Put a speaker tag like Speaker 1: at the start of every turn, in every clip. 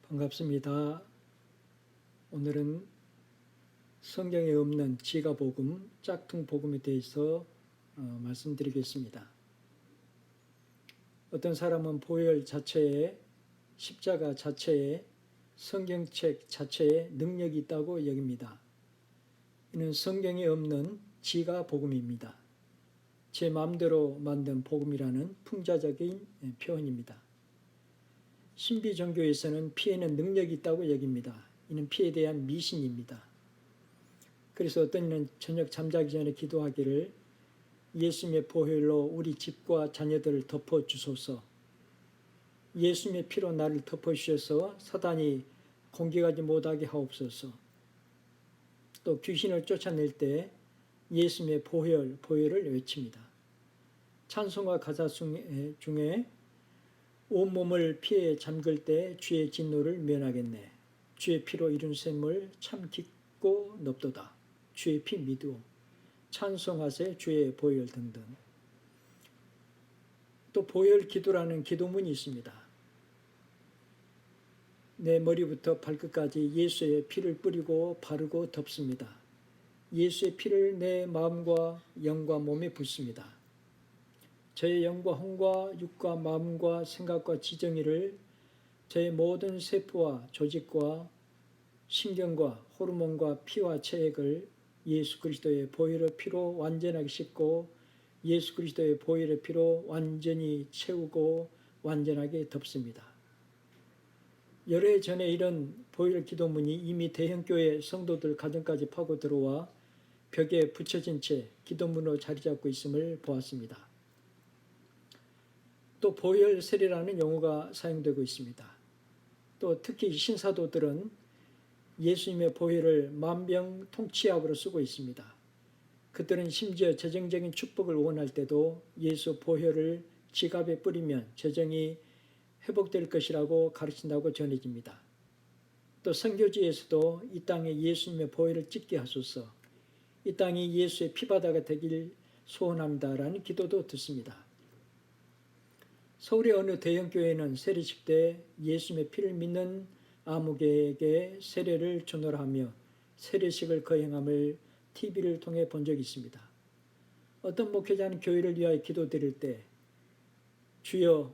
Speaker 1: 반갑습니다. 오늘은 성경에 없는 지가복음, 짝퉁복음에 대해서 말씀드리겠습니다. 어떤 사람은 보혈 자체에, 십자가 자체에, 성경책 자체에 능력이 있다고 여깁니다. 이는 성경에 없는 지가복음입니다. 제 마음대로 만든 복음이라는 풍자적인 표현입니다. 신비 종교에서는 피에는 능력이 있다고 여깁니다. 이는 피에 대한 미신입니다. 그래서 어떤 이는 저녁 잠자기 전에 기도하기를 예수님의 보혈로 우리 집과 자녀들을 덮어주소서, 예수님의 피로 나를 덮어주셔서 사단이 공격하지 못하게 하옵소서, 또 귀신을 쫓아낼 때 예수님의 보혈을 외칩니다. 찬송가 가사 중에 온몸을 피에 잠글 때 주의 진노를 면하겠네. 주의 피로 이룬 샘물 참 깊고 넓도다. 주의 피 믿으오. 찬송하세 주의 보혈 등등. 또 보혈 기도라는 기도문이 있습니다. 내 머리부터 발끝까지 예수의 피를 뿌리고 바르고 덮습니다. 예수의 피를 내 마음과 영과 몸에 붓습니다. 저의 영과 혼과 육과 마음과 생각과 지정의를 저의 모든 세포와 조직과 신경과 호르몬과 피와 체액을 예수 그리스도의 보혈의 피로 완전하게 씻고 예수 그리스도의 보혈의 피로 완전히 채우고 완전하게 덮습니다. 여러 해 전에 이런 보혈 기도문이 이미 대형교회 성도들 가정까지 파고 들어와 벽에 붙여진 채 기도문으로 자리 잡고 있음을 보았습니다. 또 보혈 세례라는 용어가 사용되고 있습니다. 또 특히 신사도들은 예수님의 보혈을 만병통치약으로 쓰고 있습니다. 그들은 심지어 재정적인 축복을 원할 때도 예수 보혈을 지갑에 뿌리면 재정이 회복될 것이라고 가르친다고 전해집니다. 또 선교지에서도 이 땅에 예수님의 보혈을 찍게 하소서, 이 땅이 예수의 피바다가 되길 소원합니다라는 기도도 듣습니다. 서울의 어느 대형교회는 세례식 때 예수님의 피를 믿는 아무개에게 세례를 주노라 하며 세례식을 거행함을 TV를 통해 본 적이 있습니다. 어떤 목회자는 교회를 위하여 기도드릴 때 주여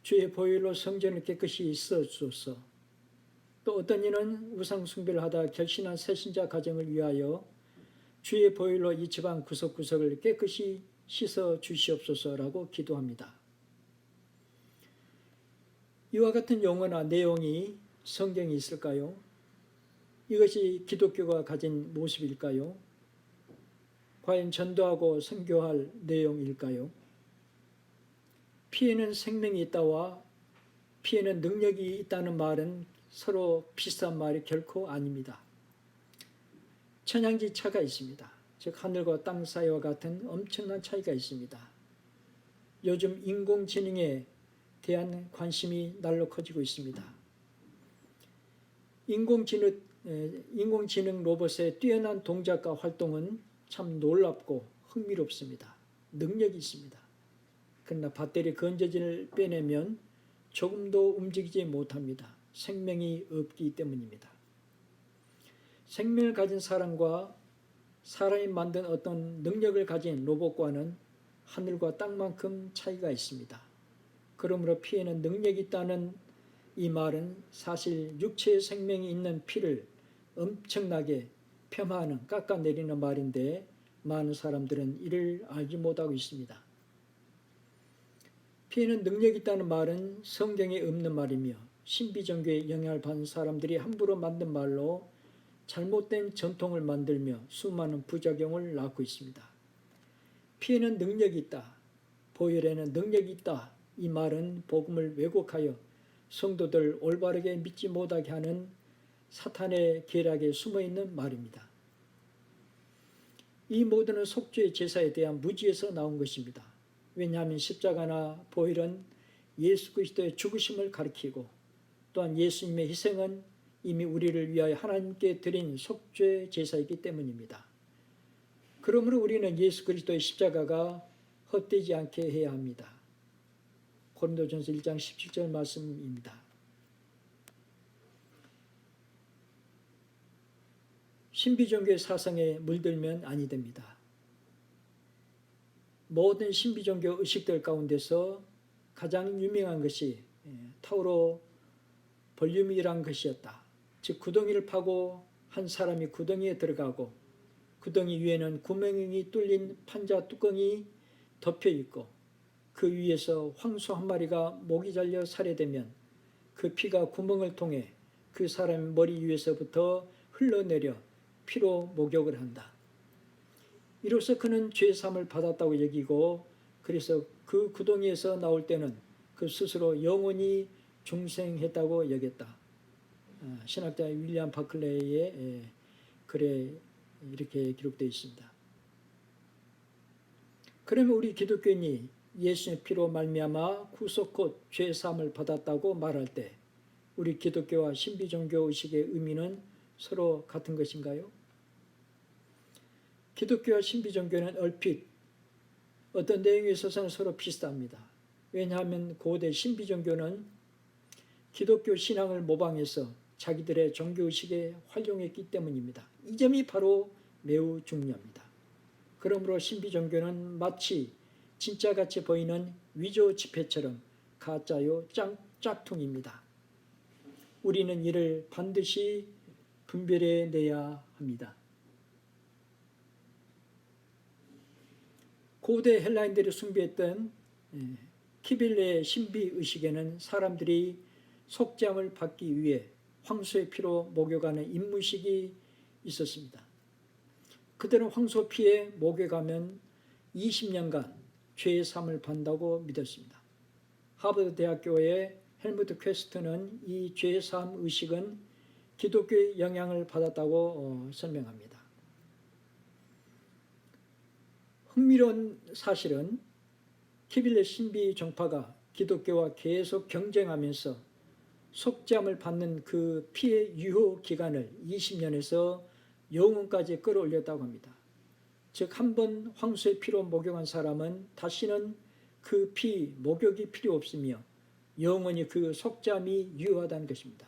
Speaker 1: 주의 보혈로 성전을 깨끗이 씻어 주소서, 또 어떤 이는 우상 숭배를 하다 결신한 새신자 가정을 위하여 주의 보혈로 이 집안 구석구석을 깨끗이 씻어 주시옵소서라고 기도합니다. 이와 같은 용어나 내용이 성경에 있을까요? 이것이 기독교가 가진 모습일까요? 과연 전도하고 선교할 내용일까요? 피에는 생명이 있다와 피에는 능력이 있다는 말은 서로 비슷한 말이 결코 아닙니다. 천양지 차가 있습니다. 즉 하늘과 땅 사이와 같은 엄청난 차이가 있습니다. 요즘 인공지능에 대한 관심이 날로 커지고 있습니다. 인공지능 로봇의 뛰어난 동작과 활동은 참 놀랍고 흥미롭습니다. 능력이 있습니다. 그러나 배터리 건전지를 빼내면 조금도 움직이지 못합니다. 생명이 없기 때문입니다. 생명을 가진 사람과 사람이 만든 어떤 능력을 가진 로봇과는 하늘과 땅만큼 차이가 있습니다. 그러므로 피에는 능력이 있다는 이 말은 사실 육체의 생명이 있는 피를 엄청나게 폄하하는, 깎아내리는 말인데 많은 사람들은 이를 알지 못하고 있습니다. 피에는 능력이 있다는 말은 성경에 없는 말이며 신비종교에 영향을 받은 사람들이 함부로 만든 말로 잘못된 전통을 만들며 수많은 부작용을 낳고 있습니다. 피에는 능력이 있다, 보혈에는 능력이 있다, 이 말은 복음을 왜곡하여 성도들 올바르게 믿지 못하게 하는 사탄의 계략에 숨어있는 말입니다. 이 모두는 속죄의 제사에 대한 무지에서 나온 것입니다. 왜냐하면 십자가나 보혈은 예수 그리스도의 죽으심을 가리키고 또한 예수님의 희생은 이미 우리를 위하여 하나님께 드린 속죄 제사이기 때문입니다. 그러므로 우리는 예수 그리스도의 십자가가 헛되지 않게 해야 합니다. 고린도전서 1장 17절 말씀입니다. 신비종교의 사상에 물들면 아니 됩니다. 모든 신비종교 의식들 가운데서 가장 유명한 것이 타우로 볼륨이란 것이었다. 즉 구덩이를 파고 한 사람이 구덩이에 들어가고 구덩이 위에는 구멍이 뚫린 판자 뚜껑이 덮여 있고 그 위에서 황소 한 마리가 목이 잘려 살해되면 그 피가 구멍을 통해 그 사람의 머리 위에서부터 흘러내려 피로 목욕을 한다. 이로써 그는 죄사함을 받았다고 여기고 그래서 그 구덩이에서 나올 때는 그 스스로 영원히 중생했다고 여겼다. 신학자 윌리엄 바클레이의 글에 이렇게 기록되어 있습니다. 그러면 우리 기독교인이 예수의 피로 말미암아 구속 곧 죄사함을 받았다고 말할 때 우리 기독교와 신비종교 의식의 의미는 서로 같은 것인가요? 기독교와 신비종교는 얼핏 어떤 내용에 있어서는 서로 비슷합니다. 왜냐하면 고대 신비종교는 기독교 신앙을 모방해서 자기들의 종교의식에 활용했기 때문입니다. 이 점이 바로 매우 중요합니다. 그러므로 신비종교는 마치 진짜같이 보이는 위조 지폐처럼 가짜요 짝퉁입니다. 우리는 이를 반드시 분별해내야 합니다. 고대 헬라인들이 숭배했던 키빌레의 신비의식에는 사람들이 속죄함을 받기 위해 황소의 피로 목욕하는 임무식이 있었습니다. 그들은 황소 피에 목욕하면 20년간 죄의 사함을 받는다고 믿었습니다. 하버드 대학교의 헬무트 퀘스트는 이 죄의 사함 의식은 기독교의 영향을 받았다고 설명합니다. 흥미로운 사실은 키빌레 신비 종파가 기독교와 계속 경쟁하면서 속죄함을 받는 그 피의 유효 기간을 20년에서 영원까지 끌어올렸다고 합니다. 즉 한 번 황소의 피로 목욕한 사람은 다시는 그 피 목욕이 필요 없으며 영원히 그 속죄함이 유효하다는 것입니다.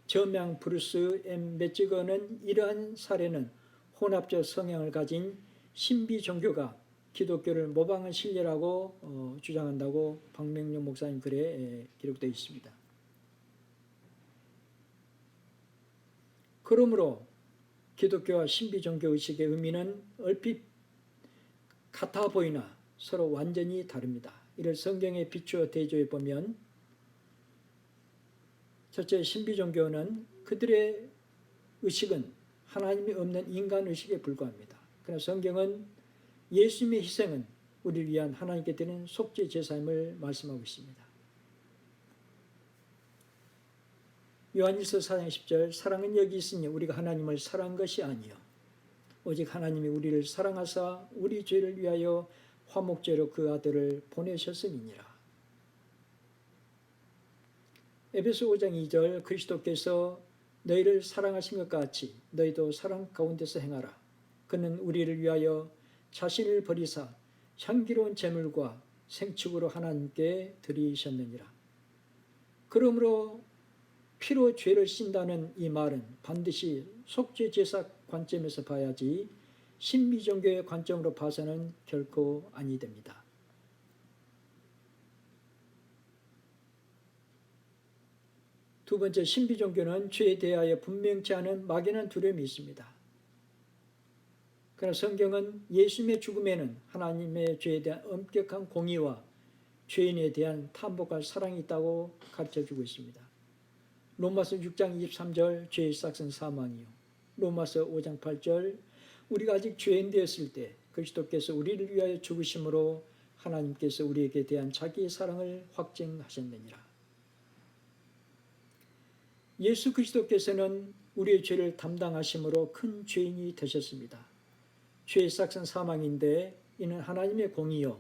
Speaker 1: 저명 브루스 M. 매지거는 이러한 사례는 혼합적 성향을 가진 신비 종교가 기독교를 모방한 실례라고 주장한다고 박명룡 목사님 글에 기록되어 있습니다. 그러므로 기독교와 신비 종교 의식의 의미는 얼핏 같아 보이나 서로 완전히 다릅니다. 이를 성경에 비추어 대조해 보면 첫째, 신비 종교는 그들의 의식은 하나님이 없는 인간 의식에 불과합니다. 그러나 성경은 예수님의 희생은 우리를 위한 하나님께 드리는 속죄 제사임을 말씀하고 있습니다. 요한일서 4장 10절 사랑은 여기 있으니 우리가 하나님을 사랑한 것이 아니요 오직 하나님이 우리를 사랑하사 우리 죄를 위하여 화목제로 그 아들을 보내셨음이니라. 에베소 5장 2절 그리스도께서 너희를 사랑하신 것 같이 너희도 사랑 가운데서 행하라. 그는 우리를 위하여 자신을 버리사 향기로운 제물과 생축으로 하나님께 드리셨느니라. 그러므로 피로 죄를 씻는다는 이 말은 반드시 속죄 제사 관점에서 봐야지 신비 종교의 관점으로 봐서는 결코 아니 됩니다. 두 번째, 신비 종교는 죄에 대하여 분명치 않은 막연한 두려움이 있습니다. 그러나 성경은 예수님의 죽음에는 하나님의 죄에 대한 엄격한 공의와 죄인에 대한 탐복할 사랑이 있다고 가르쳐주고 있습니다. 로마서 6장 23절 죄의 싹은 사망이요. 로마서 5장 8절 우리가 아직 죄인 되었을 때 그리스도께서 우리를 위하여 죽으심으로 하나님께서 우리에게 대한 자기의 사랑을 확증하셨느니라. 예수 그리스도께서는 우리의 죄를 담당하심으로 큰 죄인이 되셨습니다. 죄의 싹은 사망인데 이는 하나님의 공의요.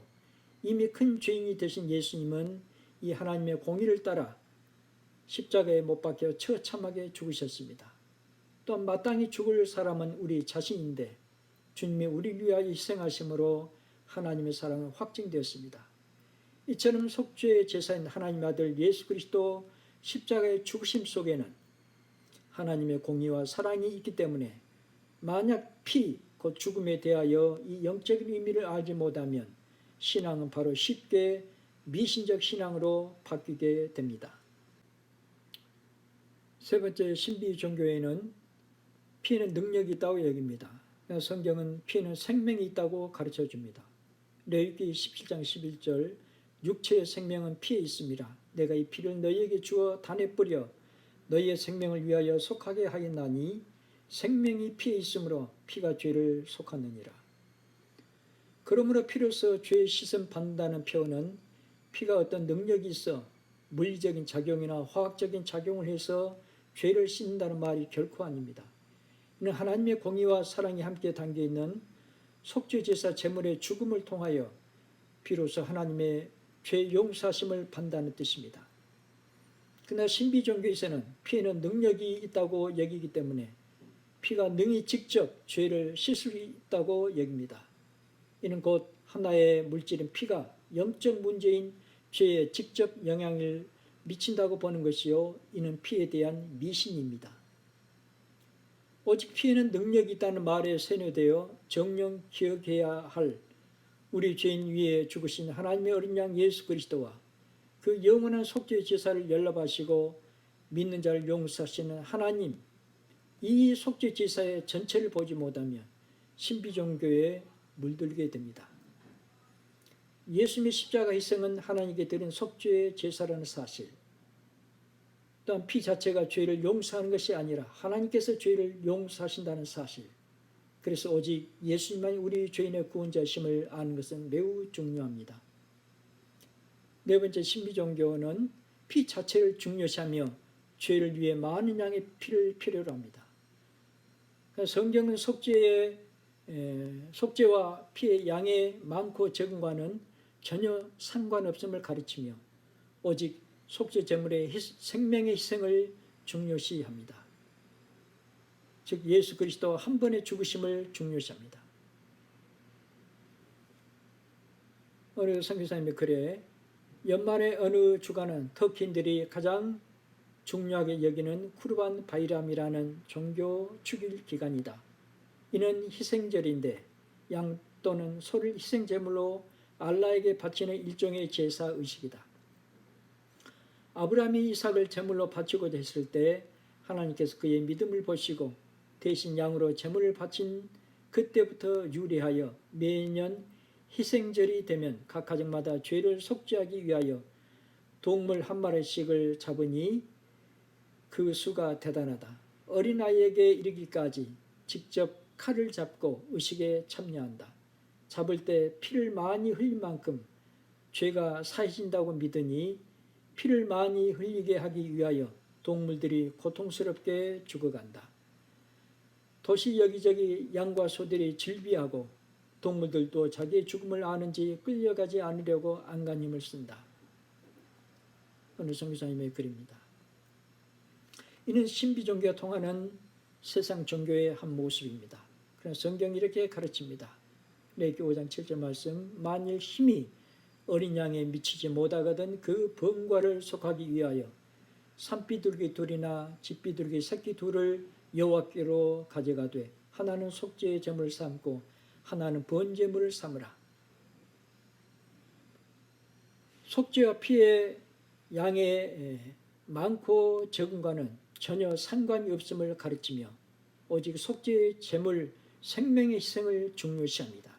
Speaker 1: 이미 큰 죄인이 되신 예수님은 이 하나님의 공의를 따라 십자가에 못 박혀 처참하게 죽으셨습니다. 또한 마땅히 죽을 사람은 우리 자신인데 주님이 우리를 위하여 희생하심으로 하나님의 사랑은 확증되었습니다. 이처럼 속죄의 제사인 하나님의 아들 예수 그리스도 십자가의 죽으심 속에는 하나님의 공의와 사랑이 있기 때문에 만약 피, 곧 죽음에 대하여 이 영적인 의미를 알지 못하면 신앙은 바로 쉽게 미신적 신앙으로 바뀌게 됩니다. 세 번째, 신비 종교에는 피에는 능력이 있다고 여깁니다. 성경은 피에는 생명이 있다고 가르쳐 줍니다. 레위기 17장 11절, 육체의 생명은 피에 있습니다. 내가 이 피를 너희에게 주어 단에 뿌려 너희의 생명을 위하여 속하게 하였나니 생명이 피에 있으므로 피가 죄를 속하느니라. 그러므로 피로서 죄의 씻음 받는다는 표현은 피가 어떤 능력이 있어 물리적인 작용이나 화학적인 작용을 해서 죄를 씻는다는 말이 결코 아닙니다. 이는 하나님의 공의와 사랑이 함께 담겨있는 속죄제사 제물의 죽음을 통하여 비로소 하나님의 죄 용서하심을 받는다는 뜻입니다. 그러나 신비 종교에서는 피에는 능력이 있다고 여기기 때문에 피가 능히 직접 죄를 씻을 수 있다고 여깁니다. 이는 곧 하나의 물질인 피가 영적 문제인 죄에 직접 영향을 미친다고 보는 것이요, 이는 피에 대한 미신입니다. 오직 피에는 능력이 있다는 말에 세뇌되어 정령 기억해야 할 우리 죄인 위에 죽으신 하나님의 어린 양 예수 그리스도와 그 영원한 속죄 제사를 연락하시고 믿는 자를 용서하시는 하나님, 이 속죄 제사의 전체를 보지 못하면 신비 종교에 물들게 됩니다. 예수님의 십자가 희생은 하나님께 드린 속죄 제사라는 사실, 또한 피 자체가 죄를 용서하는 것이 아니라 하나님께서 죄를 용서하신다는 사실, 그래서 오직 예수님만이 우리 죄인의 구원자심을 아는 것은 매우 중요합니다. 네 번째, 신비 종교는 피 자체를 중요시하며 죄를 위해 많은 양의 피를 필요로 합니다. 성경은 속죄와 피의 양의 많고 적음과는 전혀 상관없음을 가르치며 오직 속죄 제물의 생명의 희생을 중요시합니다. 즉 예수 그리스도 한 번의 죽으심을 중요시합니다. 어느 선교사님의 글에 연말의 어느 주간은 터키인들이 가장 중요하게 여기는 쿠르반 바이람이라는 종교 축일 기간이다. 이는 희생절인데 양 또는 소를 희생제물로 알라에게 바치는 일종의 제사 의식이다. 아브라함이 이삭을 제물로 바치고자 했을 때 하나님께서 그의 믿음을 보시고 대신 양으로 제물을 바친 그때부터 유래하여 매년 희생절이 되면 각 가정마다 죄를 속죄하기 위하여 동물 한 마리씩을 잡으니 그 수가 대단하다. 어린아이에게 이르기까지 직접 칼을 잡고 의식에 참여한다. 잡을 때 피를 많이 흘린 만큼 죄가 사해진다고 믿으니 피를 많이 흘리게 하기 위하여 동물들이 고통스럽게 죽어간다. 도시 여기저기 양과 소들이 질비하고 동물들도 자기의 죽음을 아는지 끌려가지 않으려고 안간힘을 쓴다. 어느 선교사님의 글입니다. 이는 신비 종교가 통하는 세상 종교의 한 모습입니다. 그러나 성경이 이렇게 가르칩니다. 레위기 5장 7절 말씀, 만일 힘이 어린 양에 미치지 못하거든 그 번과를 속하기 위하여 산비둘기 둘이나 집비둘기 새끼 둘을 여호와께로 가져가되 하나는 속죄의 제물을 삼고 하나는 번제물을 삼으라. 속죄와 피의 양의 많고 적음과는 전혀 상관이 없음을 가르치며 오직 속죄의 제물 생명의 희생을 중요시합니다.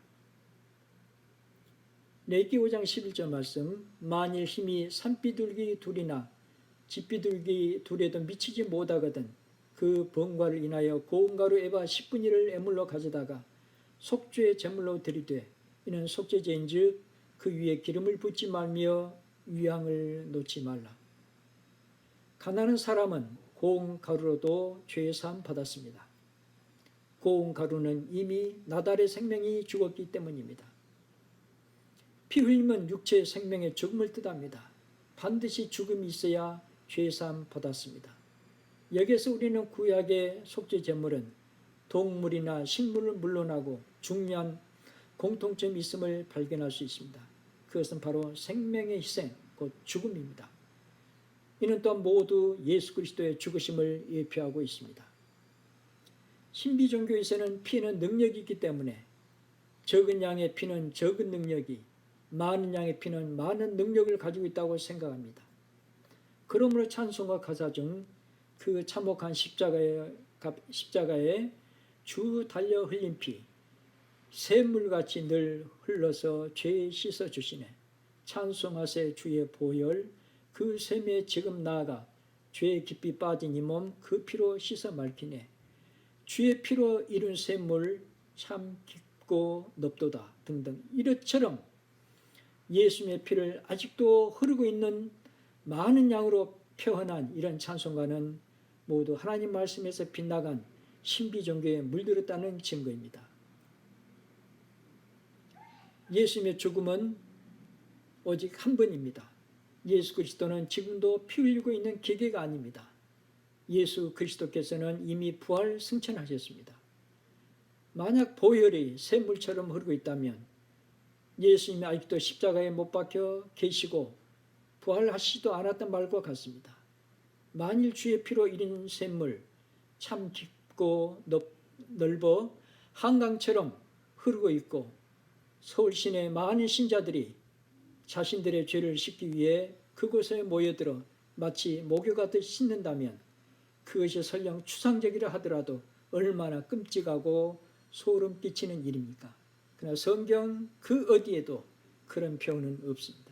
Speaker 1: 레위기 5장 11절 말씀, 만일 힘이 산비둘기 둘이나 집비둘기 둘에도 미치지 못하거든 그 번과를 인하여 고운 가루 에바 10분의 1을 애물로 가져다가 속죄의 제물로 드리되 이는 속죄제인즉 그 위에 기름을 붓지 말며 위향을 놓지 말라. 가난한 사람은 고운 가루로도 죄 사함 받았습니다. 고운 가루는 이미 나달의 생명이 죽었기 때문입니다. 피 흘림은 육체의 생명의 죽음을 뜻합니다. 반드시 죽음이 있어야 죄 사함 받았습니다. 여기에서 우리는 구약의 속죄 제물은 동물이나 식물을 물론하고 중요한 공통점이 있음을 발견할 수 있습니다. 그것은 바로 생명의 희생, 곧 죽음입니다. 이는 또한 모두 예수 그리스도의 죽으심을 예표하고 있습니다. 신비 종교에서는 피는 능력이 있기 때문에 적은 양의 피는 적은 능력이, 많은 양의 피는 많은 능력을 가지고 있다고 생각합니다. 그러므로 찬송가 가사 중 그 참혹한 십자가에 주 달려 흘린 피, 샘물같이 늘 흘러서 죄 씻어 주시네. 찬송하세 주의 보혈, 그 샘에 지금 나아가 죄에 깊이 빠진 이 몸 그 피로 씻어 맑히네. 주의 피로 이룬 샘물 참 깊고 넓도다 등등. 이것처럼 예수님의 피를 아직도 흐르고 있는 많은 양으로 표현한 이런 찬송가는 모두 하나님 말씀에서 빗나간 신비 종교에 물들었다는 증거입니다. 예수님의 죽음은 오직 한 번입니다. 예수 그리스도는 지금도 피 흘리고 있는 기계가 아닙니다. 예수 그리스도께서는 이미 부활 승천하셨습니다. 만약 보혈이 샘물처럼 흐르고 있다면 예수님이 아직도 십자가에 못 박혀 계시고 부활하시지도 않았던 말과 같습니다. 만일 주의 피로 이린 샘물 참 깊고 넓어 한강처럼 흐르고 있고 서울 시내 많은 신자들이 자신들의 죄를 씻기 위해 그곳에 모여들어 마치 목욕하듯 씻는다면 그것이 설령 추상적이라 하더라도 얼마나 끔찍하고 소름 끼치는 일입니까? 그러나 성경 그 어디에도 그런 표현은 없습니다.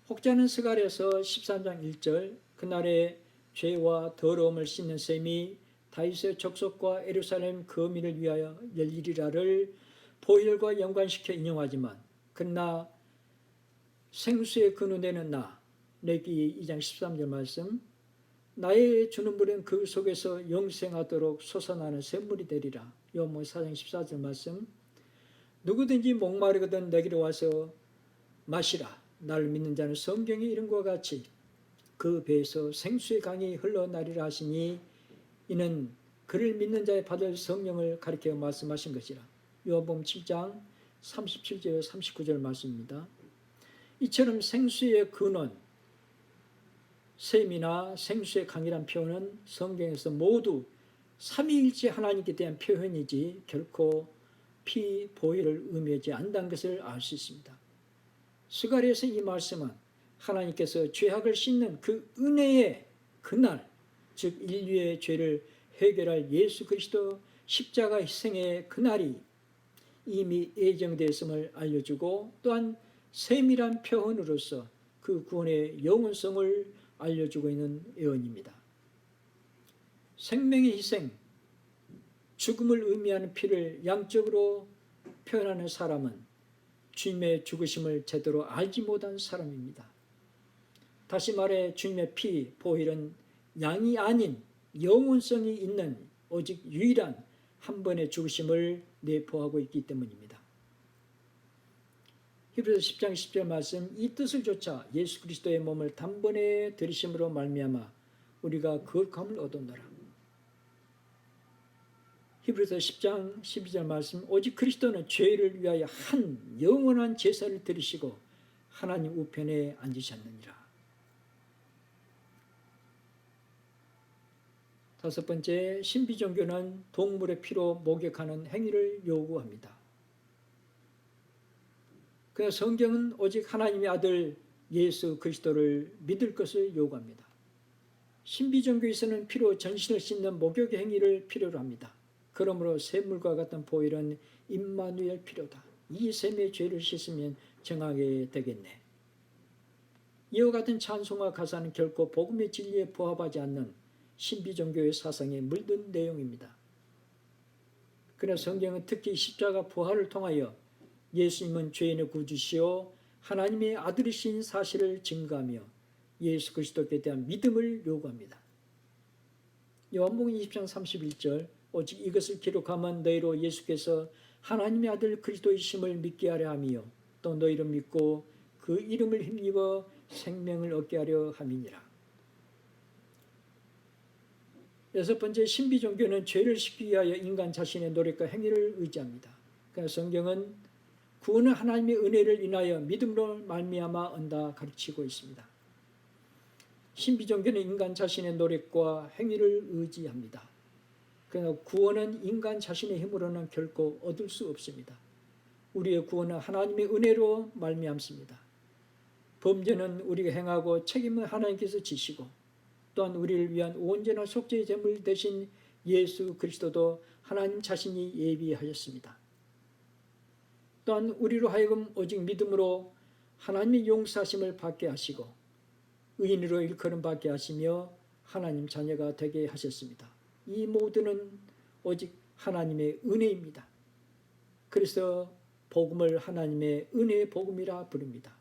Speaker 1: 혹자는 스가랴서 13장 1절 그날에 죄와 더러움을 씻는 셈이 다윗의 족속과 예루살렘 거민을 위하여 열리리라를 보혈과 연관시켜 인용하지만 그러나 생수의 근원에는 나 레위기 2장 13절 말씀 나의 주는 물은 그 속에서 영생하도록 솟아나는 샘물이 되리라. 요한복음 4장 14절 말씀 누구든지 목마르거든 내게로 와서 마시라. 나를 믿는 자는 성경의 이름과 같이 그 배에서 생수의 강이 흘러나리라 하시니 이는 그를 믿는 자의 받을 성령을 가리켜 말씀하신 것이라. 요한복음 7장 37절 39절 말씀입니다. 이처럼 생수의 근원, 샘이나 생수의 강이란 표현은 성경에서 모두 삼위일체 하나님께 대한 표현이지 결코 피, 보혈을 의미하지 않는다는 것을 알 수 있습니다. 스가랴에서 이 말씀은 하나님께서 죄악을 씻는 그 은혜의 그날, 즉 인류의 죄를 해결할 예수 그리스도 십자가 희생의 그날이 이미 예정되었음을 알려주고 또한 샘이란 표현으로서 그 구원의 영원성을 알려주고 있는 예언입니다. 생명의 희생, 죽음을 의미하는 피를 양적으로 표현하는 사람은 주님의 죽으심을 제대로 알지 못한 사람입니다. 다시 말해 주님의 피, 보혈은 양이 아닌 영원성이 있는 오직 유일한 한 번의 죽으심을 내포하고 있기 때문입니다. 히브리서 10장 10절 말씀 이 뜻을 조차 예수 그리스도의 몸을 단번에 들이심으로 말미암아 우리가 거룩함을 얻었노라. 히브리서 10장 12절 말씀 오직 그리스도는 죄를 위하여 한 영원한 제사를 드리시고 하나님 우편에 앉으셨느니라. 다섯 번째, 신비 종교는 동물의 피로 목욕하는 행위를 요구합니다. 그래서 성경은 오직 하나님의 아들 예수 그리스도를 믿을 것을 요구합니다. 신비 종교에서는 피로 전신을 씻는 목욕의 행위를 필요로 합니다. 그러므로 샘물과 같은 보혈은 임마누엘 피로다. 이 샘의 죄를 씻으면 정하게 되겠네. 이와 같은 찬송과 가사는 결코 복음의 진리에 부합하지 않는 신비 종교의 사상에 물든 내용입니다. 그러나 성경은 특히 십자가 부활을 통하여 예수님은 죄인의 구주시요 하나님의 아들이신 사실을 증거하며 예수 그리스도께 대한 믿음을 요구합니다. 요한복음 20장 31절 오직 이것을 기록하면 너희로 예수께서 하나님의 아들 그리스도이심을 믿게 하려 함이요 또 너희를 믿고 그 이름을 힘입어 생명을 얻게 하려 함이니라. 여섯 번째, 신비 종교는 죄를 씻기 위하여 인간 자신의 노력과 행위를 의지합니다. 그러나 성경은 구원은 하나님의 은혜를 인하여 믿음으로 말미암아 얻다 가르치고 있습니다. 신비 종교는 인간 자신의 노력과 행위를 의지합니다. 그러나 구원은 인간 자신의 힘으로는 결코 얻을 수 없습니다. 우리의 구원은 하나님의 은혜로 말미암습니다. 범죄는 우리가 행하고 책임은 하나님께서 지시고 또한 우리를 위한 온전한 속죄의 제물 대신 예수 그리스도도 하나님 자신이 예비하셨습니다. 또한 우리로 하여금 오직 믿음으로 하나님의 용서하심을 받게 하시고 의인으로 일컬음 받게 하시며 하나님 자녀가 되게 하셨습니다. 이 모두는 오직 하나님의 은혜입니다. 그래서 복음을 하나님의 은혜의 복음이라 부릅니다.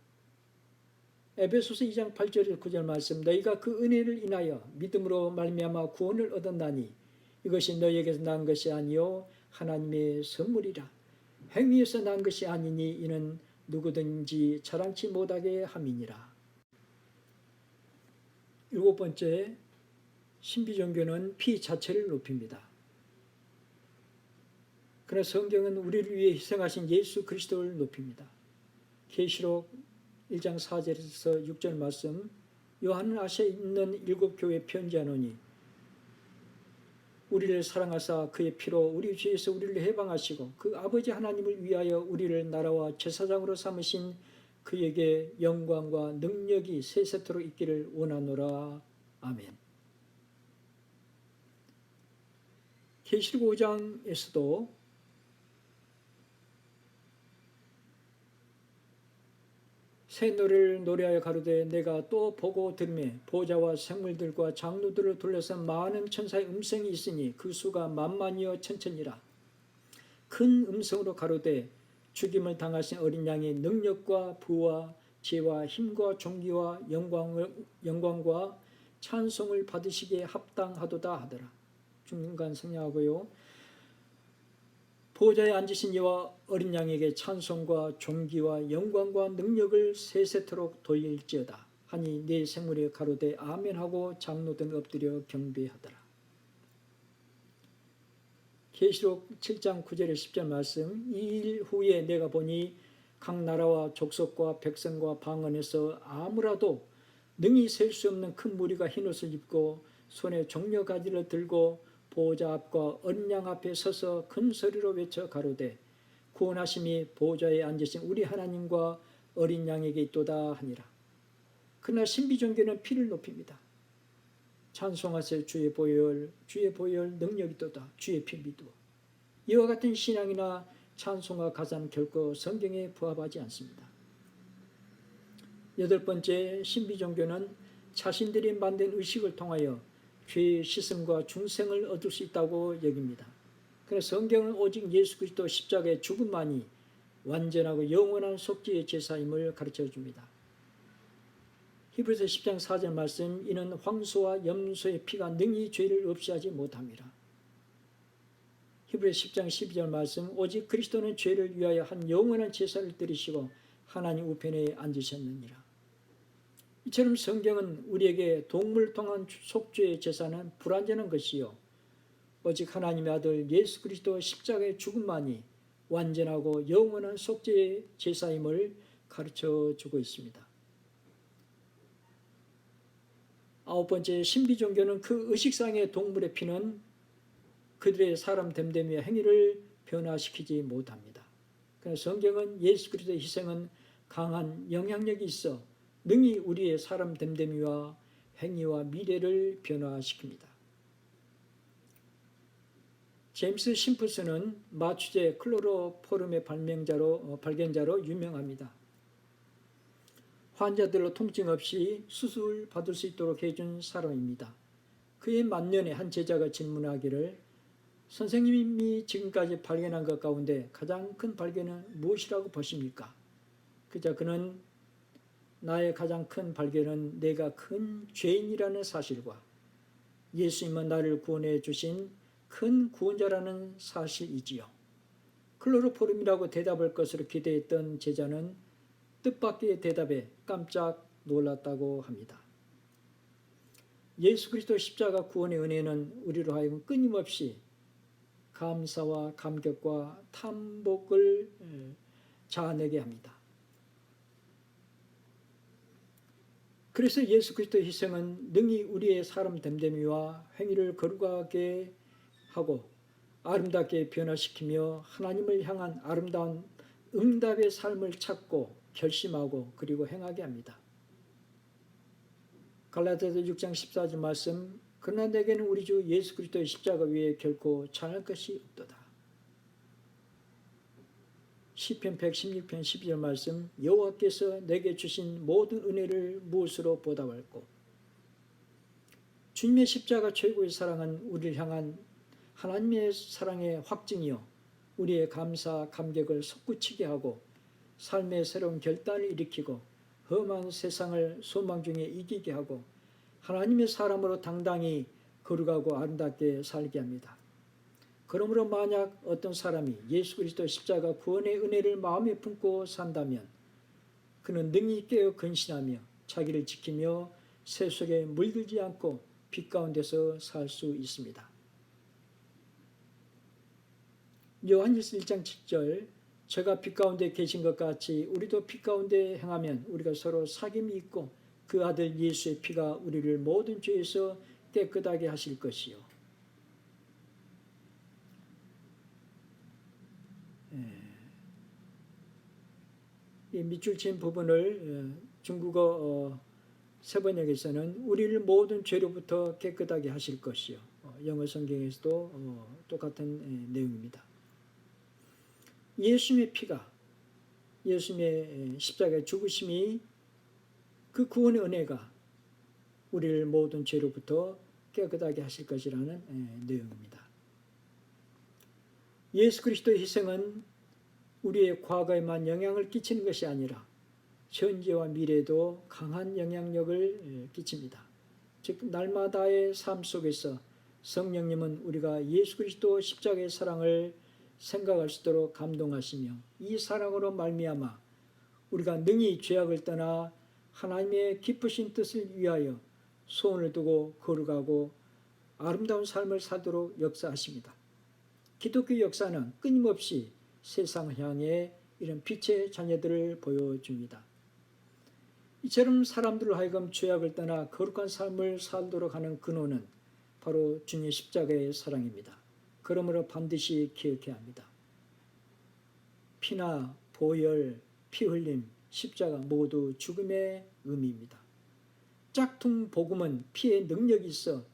Speaker 1: 에베소서 2장 8절에서 9절 말씀, 너희가 그 은혜를 인하여 믿음으로 말미암아 구원을 얻었나니 이것이 너희에게서 난 것이 아니요 하나님의 선물이라. 행위에서 난 것이 아니니 이는 누구든지 자랑치 못하게 함이니라. 일곱 번째, 신비종교는 피 자체를 높입니다. 그러나 성경은 우리를 위해 희생하신 예수 그리스도를 높입니다. 계시록 1장 4절에서 6절 말씀, 요한은 아시아에 있는 7 교회에 편지하노니 우리를 사랑하사 그의 피로 우리 죄에서 우리를 해방하시고 그 아버지 하나님을 위하여 우리를 나라와 제사장으로 삼으신 그에게 영광과 능력이 세세토록 있기를 원하노라. 아멘. 계시록 5장에서도 새 노래를 노래하여 가로되 내가 또 보고 들으매 보좌와 생물들과 장로들을 둘러서 많은 천사의 음성이 있으니 그 수가 만만이여 천천이라. 큰 음성으로 가로되 죽임을 당하신 어린 양의 능력과 부와 지혜와 힘과 존귀와 영광과 찬송을 받으시기에 합당하도다 하더라. 중간 성령하고요. 보좌에 앉으신 이와 어린 양에게 찬송과 존귀와 영광과 능력을 세세토록 돌릴지어다 하니 네 생물이 가로되 아멘하고 장로들 엎드려 경배하더라. 계시록 7장 9절에 10절 말씀, 이 일 후에 내가 보니 각 나라와 족속과 백성과 방언에서 아무라도 능히 셀 수 없는 큰 무리가 흰옷을 입고 손에 종려가지를 들고 보호자 앞과 어린 양 앞에 서서 큰 소리로 외쳐 가로되 구원하심이 보호자에 앉으신 우리 하나님과 어린 양에게 있도다 하니라. 그러나 신비종교는 피를 높입니다. 찬송하세 주의 보혈 능력이 있도다. 주의 피 믿어. 이와 같은 신앙이나 찬송과 가사는 결코 성경에 부합하지 않습니다. 여덟 번째, 신비종교는 자신들이 만든 의식을 통하여 죄의 씻음과 중생을 얻을 수 있다고 여깁니다. 그래서 성경은 오직 예수 그리스도 십자가의 죽음만이 완전하고 영원한 속죄의 제사임을 가르쳐줍니다. 히브리서 10장 4절 말씀, 이는 황소와 염소의 피가 능히 죄를 없이하지 못함이라. 히브리서 10장 12절 말씀, 오직 그리스도는 죄를 위하여 한 영원한 제사를 드리시고 하나님 우편에 앉으셨느니라. 이처럼 성경은 우리에게 동물을 통한 속죄의 제사는 불완전한 것이요 오직 하나님의 아들 예수 그리스도 십자가의 죽음만이 완전하고 영원한 속죄의 제사임을 가르쳐주고 있습니다. 아홉 번째, 신비종교는 그 의식상의 동물의 피는 그들의 사람 됨됨이의 행위를 변화시키지 못합니다. 그러나 성경은 예수 그리스도의 희생은 강한 영향력이 있어 능히 우리의 사람 됨됨이와 행위와 미래를 변화시킵니다. 제임스 심플스는 마취제 클로로포름의 발견자로 유명합니다. 환자들로 통증 없이 수술 받을 수 있도록 해준 사람입니다. 그의 만년에 한 제자가 질문하기를 선생님이 지금까지 발견한 것 가운데 가장 큰 발견은 무엇이라고 보십니까? 그자 그는 나의 가장 큰 발견은 내가 큰 죄인이라는 사실과 예수님은 나를 구원해 주신 큰 구원자라는 사실이지요. 클로로포름이라고 대답할 것으로 기대했던 제자는 뜻밖의 대답에 깜짝 놀랐다고 합니다. 예수 그리스도 십자가 구원의 은혜는 우리로 하여금 끊임없이 감사와 감격과 탐복을 자아내게 합니다. 그래서 예수 그리스도의 희생은 능히 우리의 사람 됨됨이와 행위를 거룩하게 하고 아름답게 변화시키며 하나님을 향한 아름다운 응답의 삶을 찾고 결심하고 그리고 행하게 합니다. 갈라디아서 6장 14절 말씀, 그러나 내게는 우리 주 예수 그리스도의 십자가 위에 결코 chan할 것이 없도다. 시편 116편 12절 말씀, 여호와께서 내게 주신 모든 은혜를 무엇으로 보답할꼬. 주님의 십자가 최고의 사랑은 우리를 향한 하나님의 사랑의 확증이요 우리의 감사 감격을 솟구치게 하고 삶의 새로운 결단을 일으키고 험한 세상을 소망 중에 이기게 하고 하나님의 사람으로 당당히 거룩하고 아름답게 살게 합니다. 그러므로 만약 어떤 사람이 예수 그리스도 십자가 구원의 은혜를 마음에 품고 산다면 그는 능히 깨어 근신하며 자기를 지키며 새 속에 물들지 않고 빛 가운데서 살 수 있습니다. 요한일서 1장 7절, 제가 빛 가운데 계신 것 같이 우리도 빛 가운데 행하면 우리가 서로 사귐이 있고 그 아들 예수의 피가 우리를 모든 죄에서 깨끗하게 하실 것이요. 이 밑줄 친 부분을 중국어 세번역에서는 우리를 모든 죄로부터 깨끗하게 하실 것이요. 영어 성경에서도 똑같은 내용입니다. 예수님의 피가, 예수님의 십자가의 죽으심이 그 구원의 은혜가 우리를 모든 죄로부터 깨끗하게 하실 것이라는 내용입니다. 예수 그리스도의 희생은 우리의 과거에만 영향을 끼치는 것이 아니라 현재와 미래에도 강한 영향력을 끼칩니다. 즉 날마다의 삶 속에서 성령님은 우리가 예수 그리스도 십자가의 사랑을 생각할 수 있도록 감동하시며 이 사랑으로 말미암아 우리가 능히 죄악을 떠나 하나님의 기쁘신 뜻을 위하여 소원을 두고 거룩하고 아름다운 삶을 살도록 역사하십니다. 기독교 역사는 끊임없이 세상을 향해 이런 빛의 자녀들을 보여줍니다. 이처럼 사람들로 하여금 죄악을 떠나 거룩한 삶을 살도록 하는 근원은 바로 주님의 십자가의 사랑입니다. 그러므로 반드시 기억해야 합니다. 피나 보혈, 피 흘림, 십자가 모두 죽음의 의미입니다. 짝퉁 복음은 피의 능력이 있어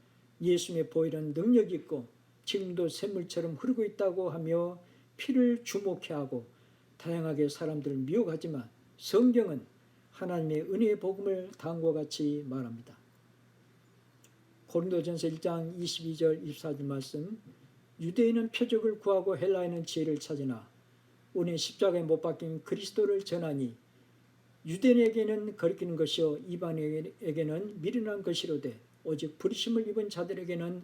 Speaker 1: 예수님의 보혈은 능력이 있고 지금도 샘물처럼 흐르고 있다고 하며 피를 주목해 하고 다양하게 사람들을 미혹하지만 성경은 하나님의 은혜의 복음을 다음과 같이 말합니다. 고린도전서 1장 22절 24절 말씀, 유대인은 표적을 구하고 헬라인은 지혜를 찾으나 우리는 십자가에 못 박힌 그리스도를 전하니 유대인에게는 거리끼는 것이요 이방인에게는 미련한 것이로되 오직 부르심을 입은 자들에게는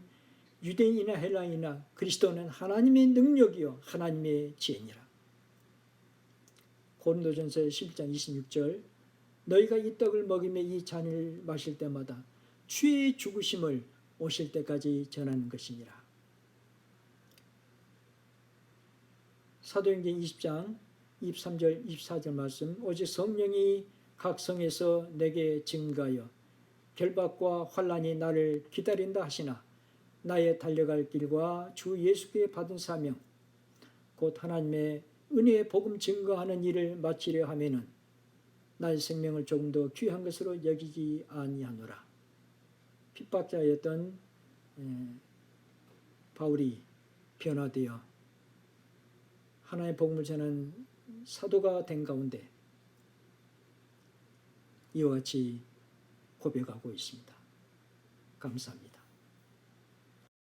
Speaker 1: 유대인이나 헬라인이나 그리스도는 하나님의 능력이요 하나님의 지혜니라. 고린도전서 11장 26절, 너희가 이 떡을 먹이며 이 잔을 마실 때마다 주의 죽으심을 오실 때까지 전하는 것이니라. 사도행전 20장 23절 24절 말씀, 오직 성령이 각 성에서 내게 증가하여 결박과 환난이 나를 기다린다 하시나 나의 달려갈 길과 주 예수께 받은 사명 곧 하나님의 은혜의 복음 증거하는 일을 마치려 하면은 나의 생명을 조금 더 귀한 것으로 여기지 아니하노라. 핍박자였던 바울이 변화되어 하나님의 복음을 전하는 사도가 된 가운데 이와 같이 고백하고 있습니다. 감사합니다.